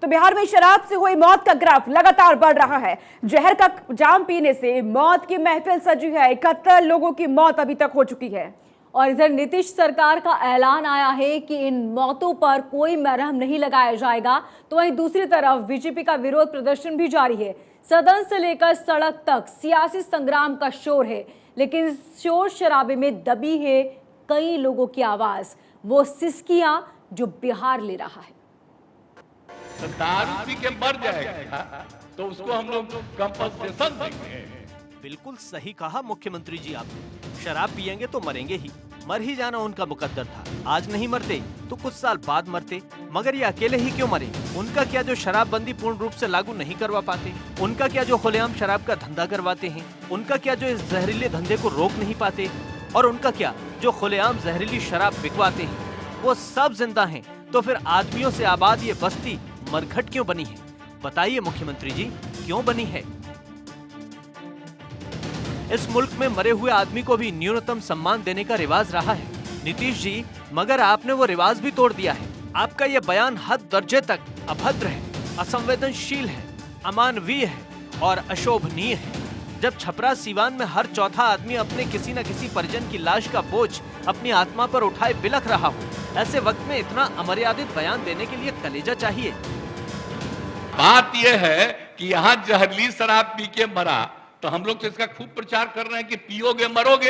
तो बिहार में शराब से हुई मौत का ग्राफ लगातार बढ़ रहा है। जहर का जाम पीने से मौत की महफिल सजी है। 71 लोगों की मौत अभी तक हो चुकी है। और इधर नीतीश सरकार का ऐलान आया है कि इन मौतों पर कोई मरहम नहीं लगाया जाएगा। तो वहीं दूसरी तरफ बीजेपी का विरोध प्रदर्शन भी जारी है। सदन से लेकर सड़क तक सियासी संग्राम का शोर है, लेकिन इस शोर शराबे में दबी है कई लोगों की आवाज, वो सिसकियां जो बिहार ले रहा है। तो दारू पी के मर जाएगा तो उसको हम लोग कंपनसेशन देंगे। बिल्कुल सही कहा मुख्यमंत्री जी आपने। शराब पिएंगे तो मरेंगे ही, मर ही जाना उनका मुकद्दर था। आज नहीं मरते तो कुछ साल बाद मरते, मगर ये अकेले ही क्यों मरे? उनका क्या जो शराबबंदी पूर्ण रूप से लागू नहीं करवा पाते? उनका क्या जो खुलेआम शराब का धंधा करवाते हैं? उनका क्या जो इस जहरीले धंधे को रोक नहीं पाते? और उनका क्या जो खुलेआम जहरीली शराब बिकवाते हैं? वो सब जिंदा हैं, तो फिर आदमियों से आबाद ये बस्ती मरघट क्यों बनी है? बताइए मुख्यमंत्री जी, क्यों बनी है? इस मुल्क में मरे हुए आदमी को भी न्यूनतम सम्मान देने का रिवाज रहा है नीतीश जी, मगर आपने वो रिवाज भी तोड़ दिया है। आपका ये बयान हद दर्जे तक अभद्र है, असंवेदनशील है, अमानवीय है और अशोभनीय है। जब छपरा सीवान में हर चौथा आदमी अपने किसी न किसी परिजन की लाश का बोझ अपनी आत्मा पर उठाए बिलख रहा हो, ऐसे वक्त में इतना अमर्यादित बयान देने के लिए कलेजा चाहिए। बात यह है कि यहाँ जहरीली शराब पी के मरा तो हम लोग तो इसका खूब प्रचार कर रहे हैं कि पियोगे मरोगे।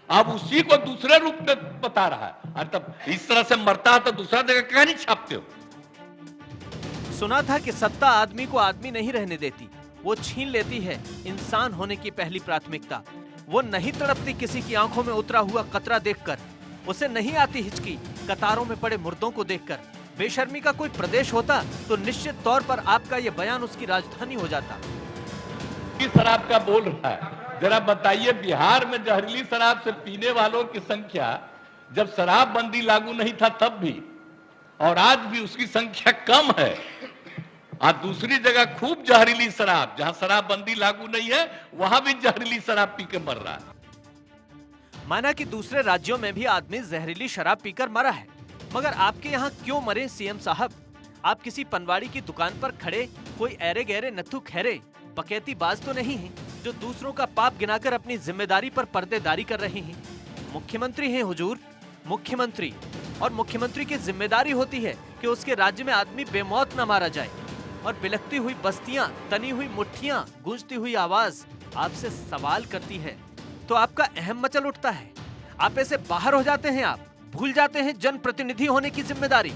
अब उसी को दूसरे रूप में बता रहा है। और तब इस तरह से मरता है तो दूसरा जगह क्या नहीं छापते हो? सुना था कि सत्ता आदमी को आदमी नहीं रहने देती, वो छीन लेती है इंसान होने की पहली प्राथमिकता। वो नहीं तड़पती किसी की आंखों में उतरा हुआ कतरा देखकर, उसे नहीं आती हिचकी कतारों में पड़े मुर्दों को देखकर। बेशर्मी का कोई प्रदेश होता तो निश्चित तौर पर आपका ये बयान उसकी राजधानी हो जाता। शराब का बोल रहा है, जरा बताइए बिहार में जहरीली शराब से पीने वालों की संख्या जब शराबबंदी लागू नहीं था तब भी और आज भी उसकी संख्या कम है। और दूसरी जगह खूब जहरीली शराब, जहां शराबबंदी लागू नहीं है वहां भी जहरीली शराब पी के मर रहा है। माना कि दूसरे राज्यों में भी आदमी जहरीली शराब पीकर मरा है, मगर आपके यहाँ क्यों मरे सीएम साहब? आप किसी पनवाड़ी की दुकान पर खड़े कोई ऐरे गहरे नत्थु खैरे बकैती बाज तो नहीं है जो दूसरों का पाप गिनाकर अपनी जिम्मेदारी पर पर्देदारी कर रहे हैं। मुख्यमंत्री हैं हुजूर, मुख्यमंत्री, और मुख्यमंत्री की जिम्मेदारी होती है कि उसके राज्य में आदमी बेमौत न मारा जाए। और बिलखती हुई बस्तियां, तनी हुई मुट्ठियां, गूंजती हुई आवाज आपसे सवाल करती है तो आपका अहम मचल उठता है। आप ऐसे बाहर हो जाते हैं, आप भूल जाते हैं जनप्रतिनिधि होने की जिम्मेदारी।